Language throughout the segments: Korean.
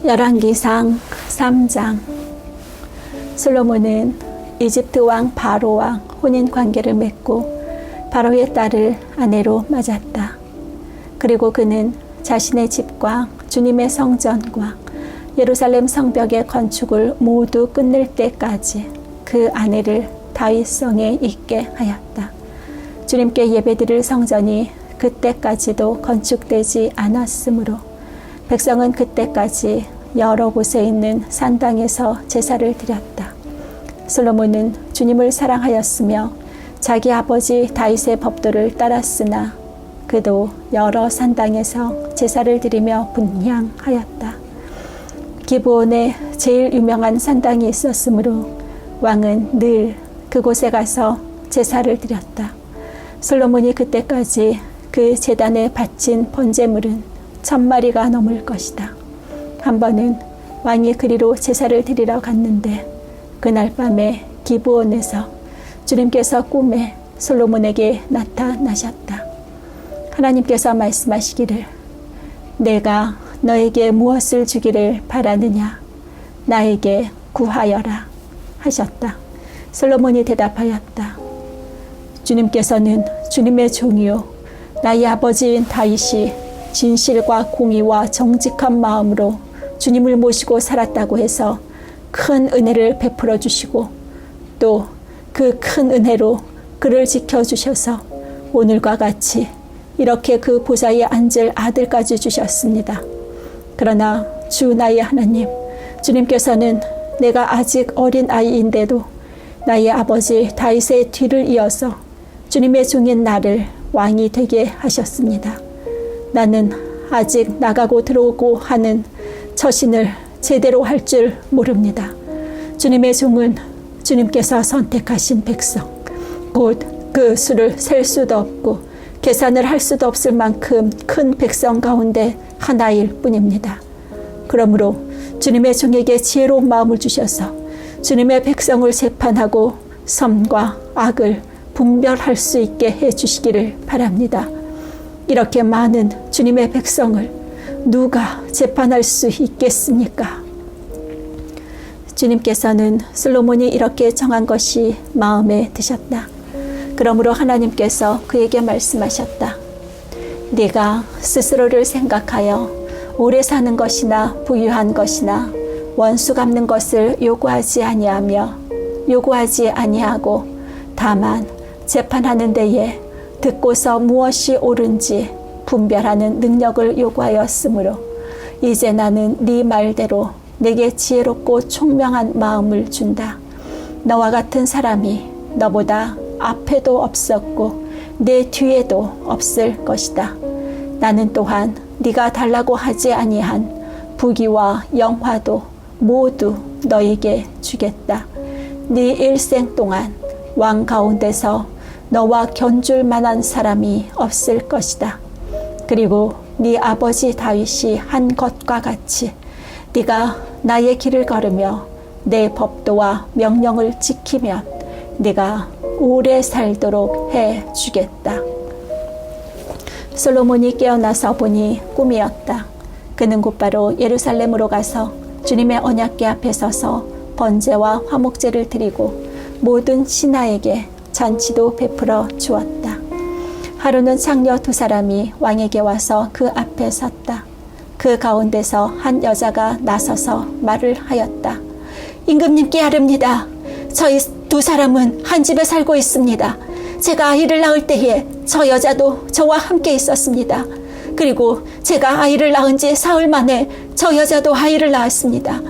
열왕기상 3장. 솔로몬은 이집트 왕 바로와 혼인 관계를 맺고 바로의 딸을 아내로 맞았다. 그리고 그는 자신의 집과 주님의 성전과 예루살렘 성벽의 건축을 모두 끝낼 때까지 그 아내를 다윗성에 있게 하였다. 주님께 예배드릴 성전이 그때까지도 건축되지 않았으므로 백성은 그때까지 여러 곳에 있는 산당에서 제사를 드렸다. 솔로몬은 주님을 사랑하였으며 자기 아버지 다윗의 법도를 따랐으나 그도 여러 산당에서 제사를 드리며 분향하였다. 기브온에 제일 유명한 산당이 있었으므로 왕은 늘 그곳에 가서 제사를 드렸다. 솔로몬이 그때까지 그 제단에 바친 번제물은 1000마리가 넘을 것이다. 한 번은 왕이 그리로 제사를 드리러 갔는데 그날 밤에 기브온에서 주님께서 꿈에 솔로몬에게 나타나셨다. 하나님께서 말씀하시기를 내가 너에게 무엇을 주기를 바라느냐 나에게 구하여라 하셨다. 솔로몬이 대답하였다. 주님께서는 주님의 종이요 나의 아버지인 다윗이 진실과 공의와 정직한 마음으로 주님을 모시고 살았다고 해서 큰 은혜를 베풀어 주시고 또 그 큰 은혜로 그를 지켜주셔서 오늘과 같이 이렇게 그 보좌에 앉을 아들까지 주셨습니다. 그러나 주 나의 하나님, 주님께서는 내가 아직 어린 아이인데도 나의 아버지 다윗의 뒤를 이어서 주님의 종인 나를 왕이 되게 하셨습니다. 나는 아직 나가고 들어오고 하는 처신을 제대로 할 줄 모릅니다. 주님의 종은 주님께서 선택하신 백성, 곧 그 수를 셀 수도 없고 계산을 할 수도 없을 만큼 큰 백성 가운데 하나일 뿐입니다. 그러므로 주님의 종에게 지혜로운 마음을 주셔서 주님의 백성을 재판하고 선과 악을 분별할 수 있게 해주시기를 바랍니다. 이렇게 많은 주님의 백성을 누가 재판할 수 있겠습니까? 주님께서는 솔로몬이 이렇게 정한 것이 마음에 드셨다. 그러므로 하나님께서 그에게 말씀하셨다. 네가 스스로를 생각하여 오래 사는 것이나 부유한 것이나 원수 갚는 것을 요구하지 아니하고 다만 재판하는 데에 듣고서 무엇이 옳은지 분별하는 능력을 요구하였으므로 이제 나는 네 말대로 내게 지혜롭고 총명한 마음을 준다. 너와 같은 사람이 너보다 앞에도 없었고 내 뒤에도 없을 것이다. 나는 또한 네가 달라고 하지 아니한 부귀와 영화도 모두 너에게 주겠다. 네 일생 동안 왕 가운데서 너와 견줄 만한 사람이 없을 것이다. 그리고 네 아버지 다윗이 한 것과 같이 네가 나의 길을 걸으며 내 법도와 명령을 지키면 네가 오래 살도록 해주겠다. 솔로몬이 깨어나서 보니 꿈이었다. 그는 곧바로 예루살렘으로 가서 주님의 언약궤 앞에 서서 번제와 화목제를 드리고 모든 신하에게 잔치도 베풀어 주었다. 하루는 창녀 2사람이 왕에게 와서 그 앞에 섰다. 그 가운데서 한 여자가 나서서 말을 하였다. 임금님께 아릅니다. 저희 2사람은 한 집에 살고 있습니다. 제가 아이를 낳을 때에 저 여자도 저와 함께 있었습니다. 그리고 제가 아이를 낳은 지 사흘 만에 저 여자도 아이를 낳았습니다.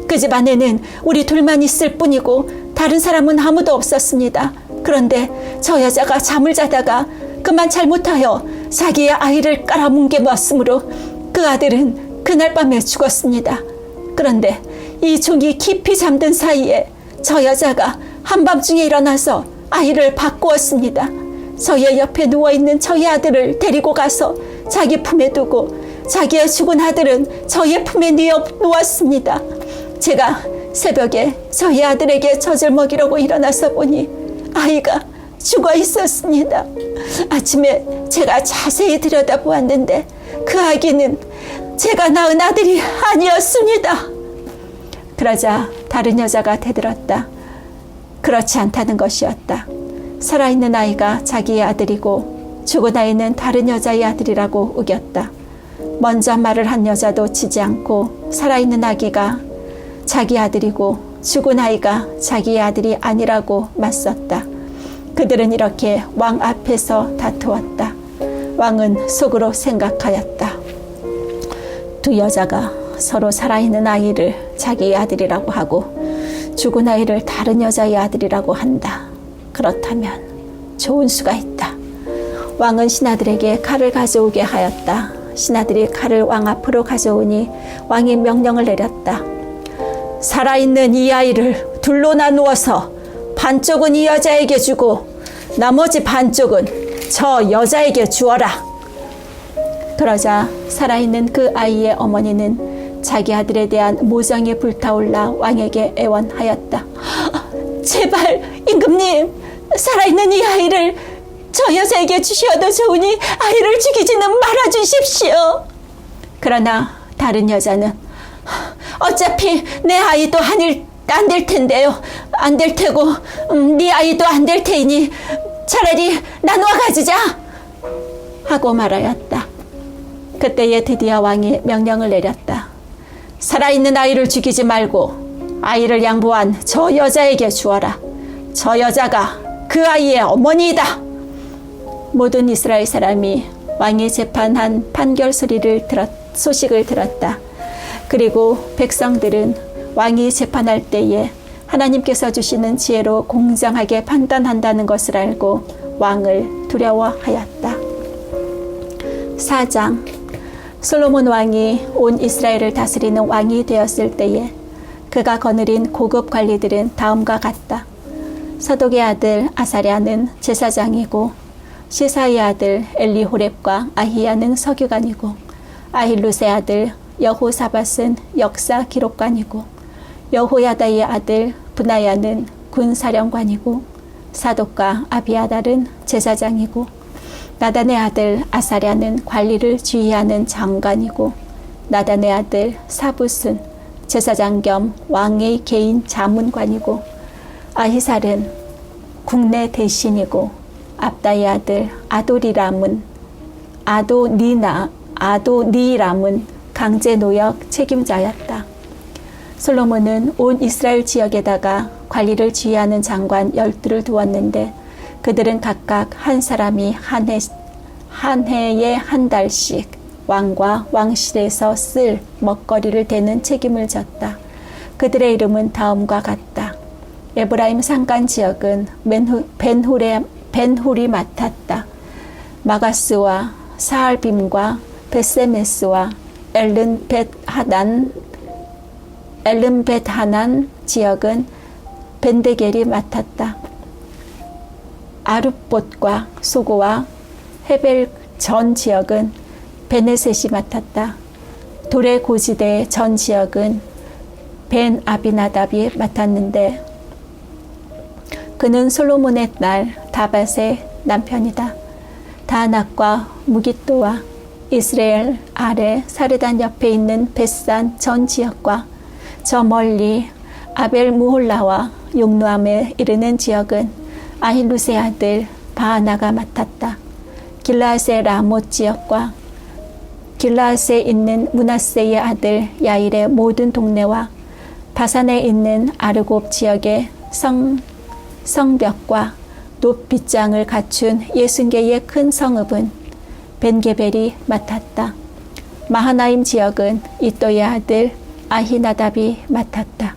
그 집 안에는 우리 둘만 있을 뿐이고 다른 사람은 아무도 없었습니다. 그런데 저 여자가 잠을 자다가 그만 잘못하여 자기의 아이를 깔아뭉개 놓았으므로 그 아들은 그날 밤에 죽었습니다. 그런데 이 종이 깊이 잠든 사이에 저 여자가 한밤중에 일어나서 아이를 바꾸었습니다. 저의 옆에 누워있는 저희 아들을 데리고 가서 자기 품에 두고 자기의 죽은 아들은 저의 품에 누웠습니다. 제가 새벽에 저희 아들에게 젖을 먹이려고 일어나서 보니 아이가 죽어 있었습니다. 아침에 제가 자세히 들여다보았는데 그 아기는 제가 낳은 아들이 아니었습니다. 그러자 다른 여자가 대들었다. 그렇지 않다는 것이었다. 살아있는 아이가 자기의 아들이고 죽은 아이는 다른 여자의 아들이라고 우겼다. 먼저 말을 한 여자도 지지 않고 살아있는 아기가 자기 아들이고 죽은 아이가 자기의 아들이 아니라고 맞섰다. 그들은 이렇게 왕 앞에서 다투었다. 왕은 속으로 생각하였다. 두 여자가 서로 살아있는 아이를 자기의 아들이라고 하고 죽은 아이를 다른 여자의 아들이라고 한다. 그렇다면 좋은 수가 있다. 왕은 신하들에게 칼을 가져오게 하였다. 신하들이 칼을 왕 앞으로 가져오니 왕이 명령을 내렸다. 살아있는 이 아이를 둘로 나누어서 반쪽은 이 여자에게 주고 나머지 반쪽은 저 여자에게 주어라. 그러자 살아있는 그 아이의 어머니는 자기 아들에 대한 모정이 불타올라 왕에게 애원하였다. 제발 임금님, 살아있는 이 아이를 저 여자에게 주셔도 좋으니 아이를 죽이지는 말아주십시오. 그러나 다른 여자는 어차피 내 아이도 안 될 텐데요. 안 될 테고 네 아이도 안 될 테이니 차라리 나누어 가지자 하고 말하였다. 그때에 드디어 왕이 명령을 내렸다. 살아있는 아이를 죽이지 말고 아이를 양보한 저 여자에게 주어라. 저 여자가 그 아이의 어머니이다. 모든 이스라엘 사람이 왕이 재판한 판결 소식을 들었다. 그리고 백성들은 왕이 재판할 때에 하나님께서 주시는 지혜로 공정하게 판단한다는 것을 알고 왕을 두려워하였다. 4장. 솔로몬 왕이 온 이스라엘을 다스리는 왕이 되었을 때에 그가 거느린 고급 관리들은 다음과 같다. 사독의 아들 아사랴는 제사장이고 시사의 아들 엘리호렙과 아히야는 서기관이고 아힐루스의 아들 여호사밧은 역사 기록관이고 여호야다의 아들 브나야는 군사령관이고 사독과 아비아달은 제사장이고 나단의 아들 아사랴는 관리를 주의하는 장관이고 나단의 아들 사붓은 제사장 겸 왕의 개인 자문관이고 아히살은 국내 대신이고 압다의 아들 아도니람은 강제노역 책임자였다. 솔로몬은 온 이스라엘 지역에다가 관리를 지휘하는 장관 12를 두었는데 그들은 각각 한 사람이 한 해에 한 달씩 왕과 왕실에서 쓸 먹거리를 대는 책임을 졌다. 그들의 이름은 다음과 같다. 에브라임 산간 지역은 벤훌이 맡았다. 마가스와 사알빔과 베세메스와 엘른벳하난 지역은 벤데겔이 맡았다. 아룹봇과 소고와 헤벨 전 지역은 베네셋이 맡았다. 돌의 고지대의 전 지역은 벤 아비나답이 맡았는데 그는 솔로몬의 딸 다밧의 남편이다. 다낙과 무깃도와 이스라엘 아래 사르단 옆에 있는 벳산 전 지역과 저 멀리 아벨 무홀라와 용노함에 이르는 지역은 아힐루스의 아들 바하나가 맡았다. 길라앗의 라못 지역과 길라앗에 있는 므낫세의 아들 야일의 모든 동네와 바산에 있는 아르곱 지역의 성벽과 높빗장을 갖춘 60개의 큰 성읍은 벤게벨이 맡았다. 마하나임 지역은 이또의 아들 아히나답이 맡았다.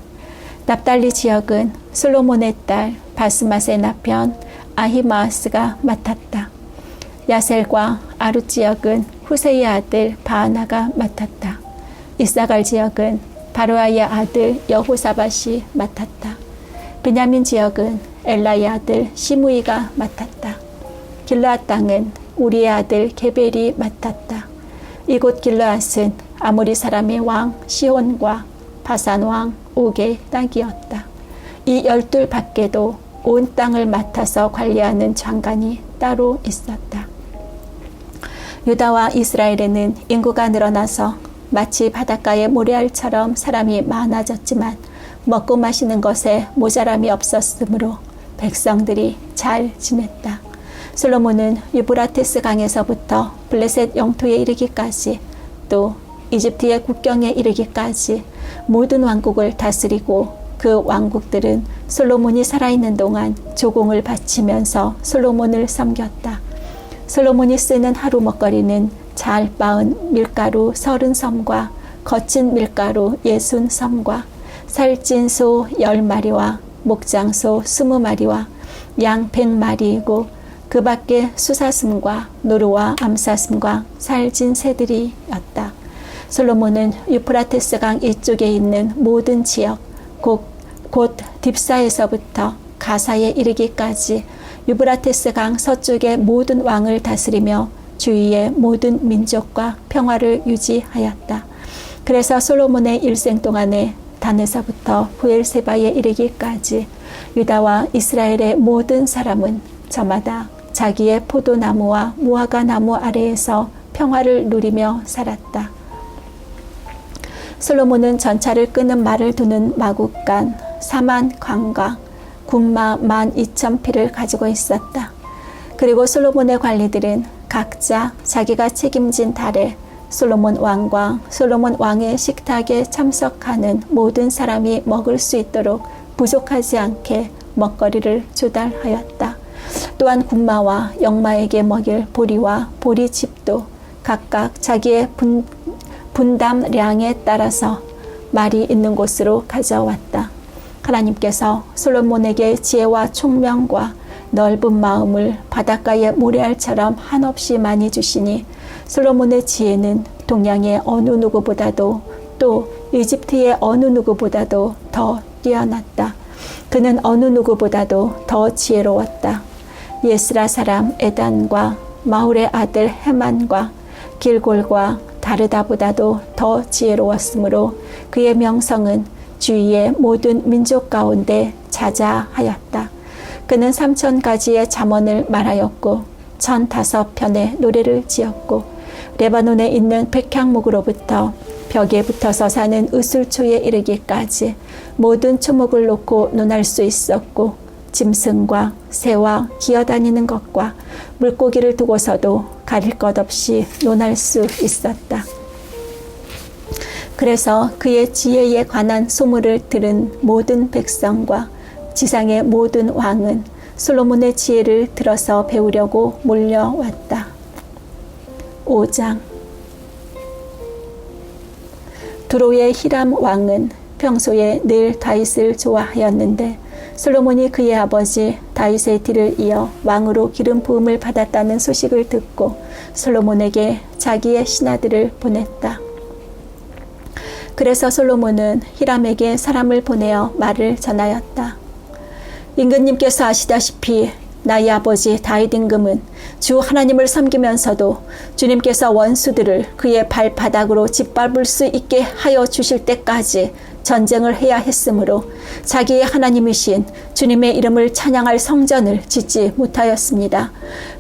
납달리 지역은 솔로몬의 딸 바스맛의 남편 아히마아스가 맡았다. 야셀과 아룻 지역은 후세의 아들 바하나가 맡았다. 이사갈 지역은 바로아의 아들 여호사밧이 맡았다. 베냐민 지역은 엘라의 아들 시므이가 맡았다. 길르앗 땅은 우리의 아들 게벨이 맡았다. 이곳 길르앗은 아모리 사람의 왕 시혼과 바산 왕 옥의 땅이었다. 이 12 밖에도 온 땅을 맡아서 관리하는 장관이 따로 있었다. 유다와 이스라엘에는 인구가 늘어나서 마치 바닷가의 모래알처럼 사람이 많아졌지만 먹고 마시는 것에 모자람이 없었으므로 백성들이 잘 지냈다. 솔로몬은 유브라테스 강에서부터 블레셋 영토에 이르기까지 또 이집트의 국경에 이르기까지 모든 왕국을 다스리고 그 왕국들은 솔로몬이 살아있는 동안 조공을 바치면서 솔로몬을 섬겼다. 솔로몬이 쓰는 하루 먹거리는 잘 빻은 밀가루 30섬과 거친 밀가루 60섬과 살찐 소 10마리와 목장소 20마리와 양 100마리이고 그 밖에 수사슴과 노루와 암사슴과 살찐 새들이었다. 솔로몬은 유프라테스 강 이쪽에 있는 모든 지역 곧 딥사에서부터 가사에 이르기까지 유브라테스 강 서쪽의 모든 왕을 다스리며 주위의 모든 민족과 평화를 유지하였다. 그래서 솔로몬의 일생 동안에 단에서부터 부엘세바에 이르기까지 유다와 이스라엘의 모든 사람은 저마다 자기의 포도나무와 무화과 나무 아래에서 평화를 누리며 살았다. 솔로몬은 전차를 끄는 말을 두는 마국간 4만 관과 군마 12,000匹를 가지고 있었다. 그리고 솔로몬의 관리들은 각자 자기가 책임진 달에 솔로몬 왕과 솔로몬 왕의 식탁에 참석하는 모든 사람이 먹을 수 있도록 부족하지 않게 먹거리를 조달하였다. 또한 군마와 영마에게 먹일 보리와 보리칩도 각각 자기의 분담량에 따라서 말이 있는 곳으로 가져왔다. 하나님께서 솔로몬에게 지혜와 총명과 넓은 마음을 바닷가의 모래알처럼 한없이 많이 주시니 솔로몬의 지혜는 동양의 어느 누구보다도 또 이집트의 어느 누구보다도 더 뛰어났다. 그는 어느 누구보다도 더 지혜로웠다. 예스라 사람 에단과 마울의 아들 헤만과 길골과 다르다보다도 더 지혜로웠으므로 그의 명성은 주위의 모든 민족 가운데 자자하였다. 그는 3,000가지의 잠언을 말하였고 1,005편의 노래를 지었고 레바논에 있는 백향목으로부터 벽에 붙어서 사는 으슬초에 이르기까지 모든 초목을 놓고 논할 수 있었고 짐승과 새와 기어다니는 것과 물고기를 두고서도 가릴 것 없이 논할 수 있었다. 그래서 그의 지혜에 관한 소문을 들은 모든 백성과 지상의 모든 왕은 솔로몬의 지혜를 들어서 배우려고 몰려왔다. 5장. 두로의 히람 왕은 평소에 늘 다윗을 좋아하였는데 솔로몬이 그의 아버지 다윗의 뒤를 이어 왕으로 기름 부음을 받았다는 소식을 듣고 솔로몬에게 자기의 신하들을 보냈다. 그래서 솔로몬은 히람에게 사람을 보내어 말을 전하였다. 임금님께서 아시다시피 나의 아버지 다윗 임금은 주 하나님을 섬기면서도 주님께서 원수들을 그의 발바닥으로 짓밟을 수 있게 하여 주실 때까지 전쟁을 해야 했으므로 자기의 하나님이신 주님의 이름을 찬양할 성전을 짓지 못하였습니다.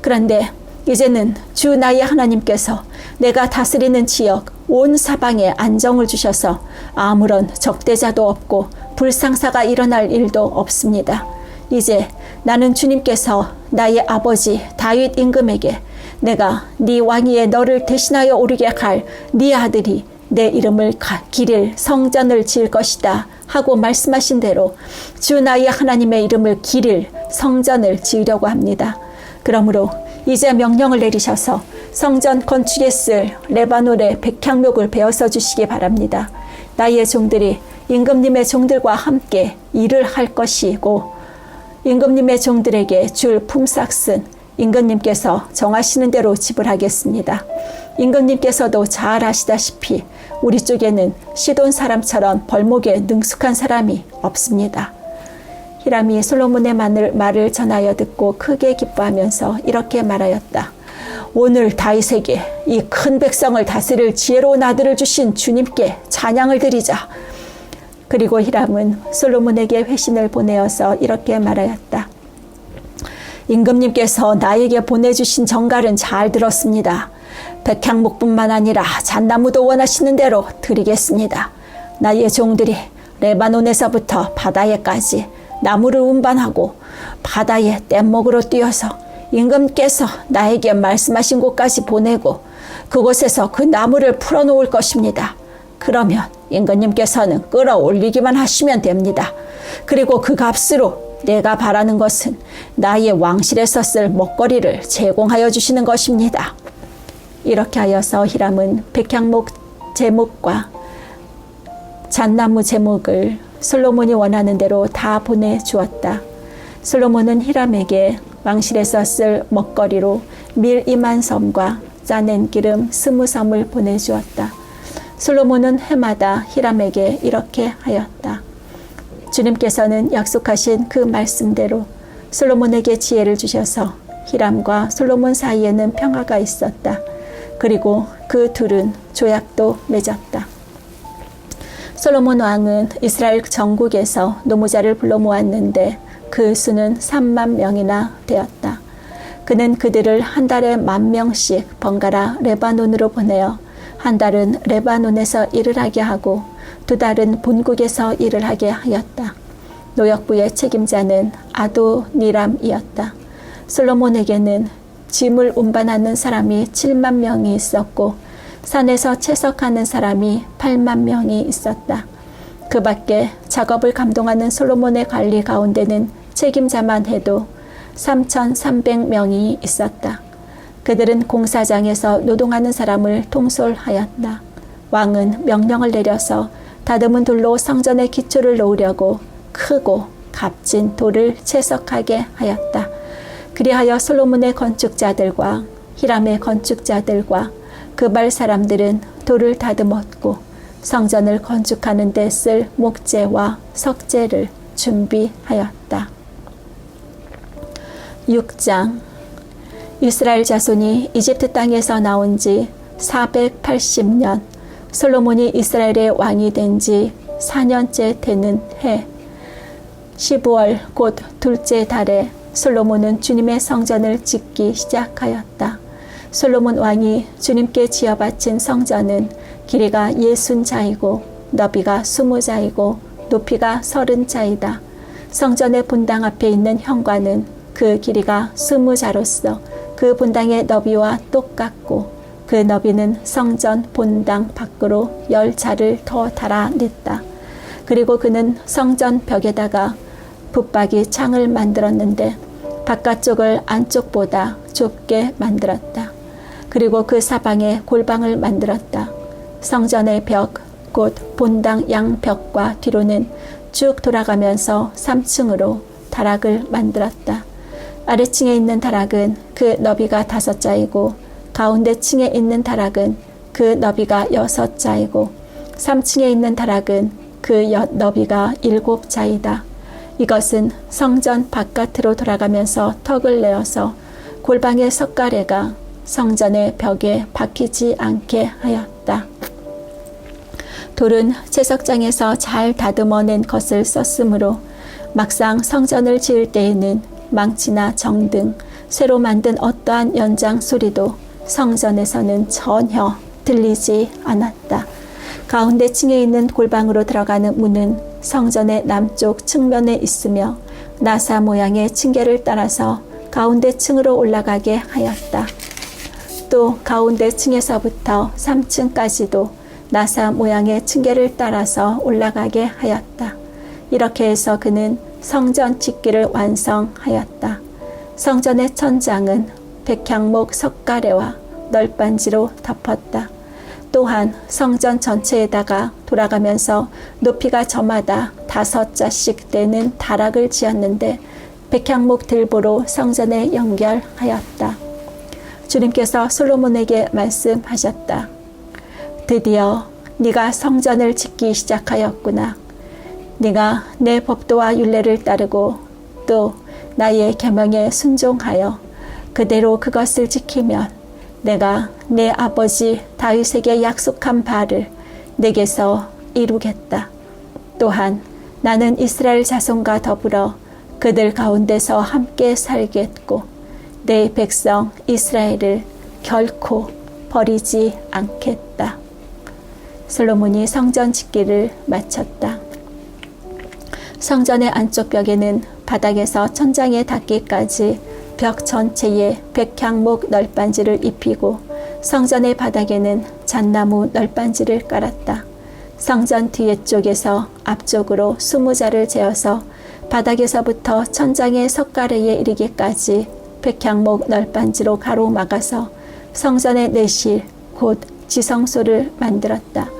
그런데 이제는 주 나의 하나님께서 내가 다스리는 지역 온 사방에 안정을 주셔서 아무런 적대자도 없고 불상사가 일어날 일도 없습니다. 이제 나는 주님께서 나의 아버지 다윗 임금에게 내가 네 왕위에 너를 대신하여 오르게 할 네 아들이 내 이름을 기릴 성전을 지을 것이다 하고 말씀하신 대로 주 나의 하나님의 이름을 기릴 성전을 지으려고 합니다. 그러므로 이제 명령을 내리셔서 성전 건축에 쓸 레바논의 백향목을 베어서 주시기 바랍니다. 나의 종들이 임금님의 종들과 함께 일을 할 것이고 임금님의 종들에게 줄 품삯은 임금님께서 정하시는 대로 지불하겠습니다. 임금님께서도 잘 아시다시피 우리 쪽에는 시돈 사람처럼 벌목에 능숙한 사람이 없습니다. 히람이 솔로몬의 말을 전하여 듣고 크게 기뻐하면서 이렇게 말하였다. 오늘 다윗에게 이 큰 백성을 다스릴 지혜로운 아들을 주신 주님께 찬양을 드리자. 그리고 히람은 솔로몬에게 회신을 보내어서 이렇게 말하였다. 임금님께서 나에게 보내주신 정갈은 잘 들었습니다. 백향목뿐만 아니라 잣나무도 원하시는 대로 드리겠습니다. 나의 종들이 레바논에서부터 바다에까지 나무를 운반하고 바다에 뗏목으로 뛰어서 임금께서 나에게 말씀하신 곳까지 보내고 그곳에서 그 나무를 풀어놓을 것입니다. 그러면 임금님께서는 끌어올리기만 하시면 됩니다. 그리고 그 값으로 내가 바라는 것은 나의 왕실에서 쓸 먹거리를 제공하여 주시는 것입니다. 이렇게 하여서 히람은 백향목 제목과 잣나무 제목을 솔로몬이 원하는 대로 다 보내주었다. 솔로몬은 히람에게 왕실에서 쓸 먹거리로 밀 2만 섬과 짜낸 기름 20섬을 보내주었다. 솔로몬은 해마다 히람에게 이렇게 하였다. 주님께서는 약속하신 그 말씀대로 솔로몬에게 지혜를 주셔서 히람과 솔로몬 사이에는 평화가 있었다. 그리고 그 둘은 조약도 맺었다. 솔로몬 왕은 이스라엘 전국에서 노무자를 불러 모았는데 그 수는 3만 명이나 되었다. 그는 그들을 한 달에 10,000명씩 번갈아 레바논으로 보내어 한 달은 레바논에서 일을 하게 하고 2달은 본국에서 일을 하게 하였다. 노역부의 책임자는 아도니람이었다. 솔로몬에게는 짐을 운반하는 사람이 7만 명이 있었고 산에서 채석하는 사람이 8만 명이 있었다. 그 밖에 작업을 감동하는 솔로몬의 관리 가운데는 책임자만 해도 3,300명이 있었다. 그들은 공사장에서 노동하는 사람을 통솔하였다. 왕은 명령을 내려서 다듬은 돌로 성전의 기초를 놓으려고 크고 값진 돌을 채석하게 하였다. 그리하여 솔로몬의 건축자들과 히람의 건축자들과 그발 사람들은 돌을 다듬었고 성전을 건축하는 데 쓸 목재와 석재를 준비하였다. 6장. 이스라엘 자손이 이집트 땅에서 나온 지 480년, 솔로몬이 이스라엘의 왕이 된 지 4년째 되는 해 15월 곧 둘째 달에 솔로몬은 주님의 성전을 짓기 시작하였다. 솔로몬 왕이 주님께 지어 바친 성전은 길이가 60자이고 너비가 20자이고 높이가 30자이다. 성전의 본당 앞에 있는 현관은 그 길이가 20자로서 그 본당의 너비와 똑같고 그 너비는 성전 본당 밖으로 10자를 더 달아냈다. 그리고 그는 성전 벽에다가 붙박이 창을 만들었는데 바깥쪽을 안쪽보다 좁게 만들었다. 그리고 그 사방에 골방을 만들었다. 성전의 벽, 곧 본당 양벽과 뒤로는 쭉 돌아가면서 3층으로 다락을 만들었다. 아래층에 있는 다락은 그 너비가 5자이고 가운데 층에 있는 다락은 그 너비가 6자이고 3층에 있는 다락은 그 너비가 7자이다. 이것은 성전 바깥으로 돌아가면서 턱을 내어서 골방의 석가래가 성전의 벽에 박히지 않게 하였다. 돌은 채석장에서 잘 다듬어낸 것을 썼으므로 막상 성전을 지을 때에는 망치나 정등, 새로 만든 어떠한 연장 소리도 성전에서는 전혀 들리지 않았다. 가운데 층에 있는 골방으로 들어가는 문은 성전의 남쪽 측면에 있으며 나사 모양의 층계를 따라서 가운데 층으로 올라가게 하였다. 또 가운데 층에서부터 3층까지도 나사 모양의 층계를 따라서 올라가게 하였다. 이렇게 해서 그는 성전 짓기를 완성하였다. 성전의 천장은 백향목 석가래와 널빤지로 덮었다. 또한 성전 전체에다가 돌아가면서 높이가 저마다 5자씩 되는 다락을 지었는데 백향목 들보로 성전에 연결하였다. 주님께서 솔로몬에게 말씀하셨다. 드디어 네가 성전을 짓기 시작하였구나. 네가 내 법도와 율례를 따르고 또 나의 계명에 순종하여 그대로 그것을 지키면 내가 내 아버지 다윗에게 약속한 바를 내게서 이루겠다. 또한 나는 이스라엘 자손과 더불어 그들 가운데서 함께 살겠고 내 백성 이스라엘을 결코 버리지 않겠다. 솔로몬이 성전 짓기를 마쳤다. 성전의 안쪽 벽에는 바닥에서 천장에 닿기까지 벽 전체에 백향목 널빤지를 입히고 성전의 바닥에는 잣나무 널빤지를 깔았다. 성전 뒤에 쪽에서 앞쪽으로 20자를 재어서 바닥에서부터 천장의 석가래에 이르기까지 백향목 널빤지로 가로막아서 성전의 내실 곧 지성소를 만들었다.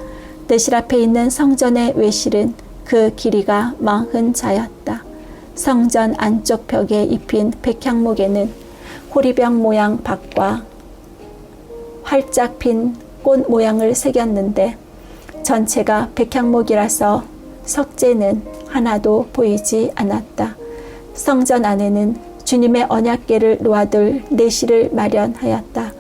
내실 앞에 있는 성전의 외실은 그 길이가 40자였다. 성전 안쪽 벽에 입힌 백향목에는 호리병 모양 박과 활짝 핀 꽃 모양을 새겼는데 전체가 백향목이라서 석재는 하나도 보이지 않았다. 성전 안에는 주님의 언약궤를 놓아둘 내실을 마련하였다.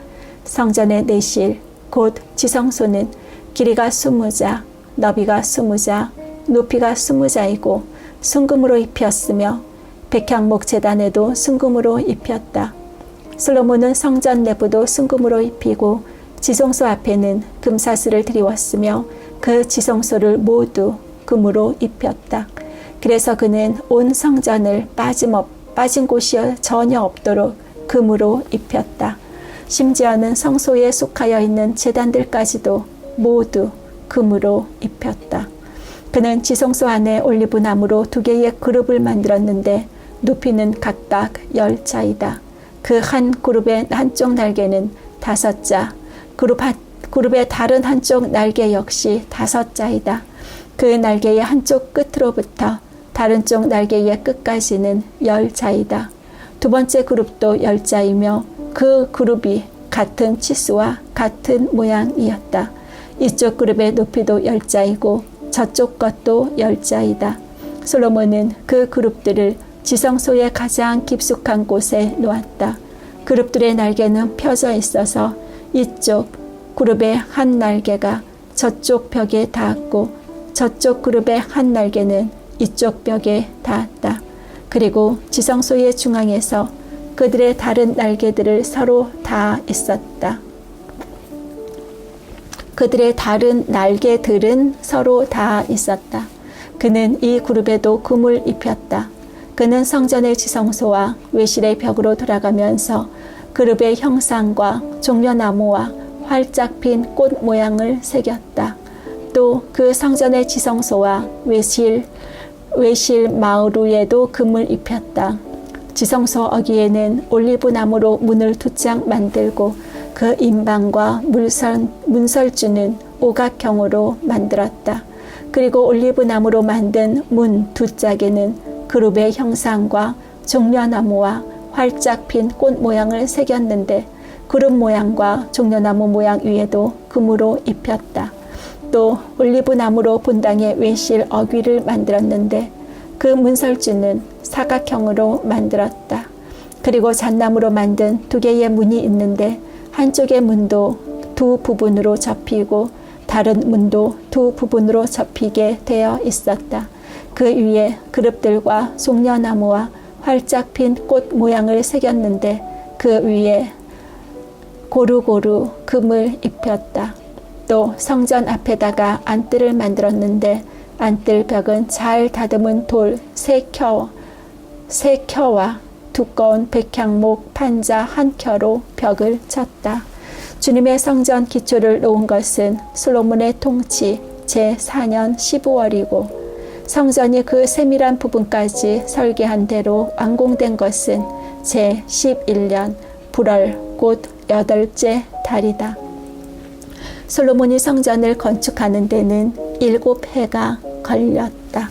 성전의 내실 곧 지성소는 길이가 20자, 너비가 20자, 높이가 20자이고 순금으로 입혔으며 백향목 제단에도 순금으로 입혔다. 솔로몬은 성전 내부도 순금으로 입히고 지성소 앞에는 금사슬을 드리웠으며 그 지성소를 모두 금으로 입혔다. 그래서 그는 온 성전을 빠진 곳이 전혀 없도록 금으로 입혔다. 심지어는 성소에 속하여 있는 제단들까지도 모두 금으로 입혔다. 그는 지성소 안에 올리브나무로 2개의 그룹을 만들었는데 높이는 각각 10자이다. 그 한 그룹의 한쪽 날개는 5자, 그룹의 다른 한쪽 날개 역시 5자이다. 그 날개의 한쪽 끝으로부터 다른 쪽 날개의 끝까지는 10자이다. 두 번째 그룹도 10자이며 그 그룹이 같은 치수와 같은 모양이었다. 이쪽 그룹의 높이도 10자이고 저쪽 것도 10자이다. 솔로몬은 그 그룹들을 지성소의 가장 깊숙한 곳에 놓았다. 그룹들의 날개는 펴져 있어서 이쪽 그룹의 한 날개가 저쪽 벽에 닿았고 저쪽 그룹의 한 날개는 이쪽 벽에 닿았다. 그리고 지성소의 중앙에서 그들의 다른 날개들을 서로 닿아 있었다. 그들의 다른 날개들은 서로 닿아 있었다. 그는 이 그룹에도 금을 입혔다. 그는 성전의 지성소와 외실의 벽으로 돌아가면서 그룹의 형상과 종려나무와 활짝 핀 꽃 모양을 새겼다. 또 그 성전의 지성소와 외실 마루에도 금을 입혔다. 지성소 어귀에는 올리브나무로 문을 2장 만들고 그 인방과 문설주는 오각형으로 만들었다. 그리고 올리브나무로 만든 문 2짝에는 그룹의 형상과 종려나무와 활짝 핀 꽃 모양을 새겼는데 그룹 모양과 종려나무 모양 위에도 금으로 입혔다. 또 올리브나무로 분당의 외실 어귀를 만들었는데 그 문설주는 사각형으로 만들었다. 그리고 잣나무로 만든 2개의 문이 있는데 한쪽의 문도 2 부분으로 접히고 다른 문도 2 부분으로 접히게 되어 있었다. 그 위에 그룹들과 종려나무와 활짝 핀 꽃 모양을 새겼는데 그 위에 고루고루 금을 입혔다. 또 성전 앞에다가 안뜰을 만들었는데 안뜰 벽은 잘 다듬은 돌 3켜와 두꺼운 백향목 판자 1켜로 벽을 쳤다. 주님의 성전 기초를 놓은 것은 솔로몬의 통치 제4년 15월이고 성전이 그 세밀한 부분까지 설계한 대로 완공된 것은 제11년 불월 곧 8째 달이다. 솔로몬이 성전을 건축하는 데는 7해가 걸렸다.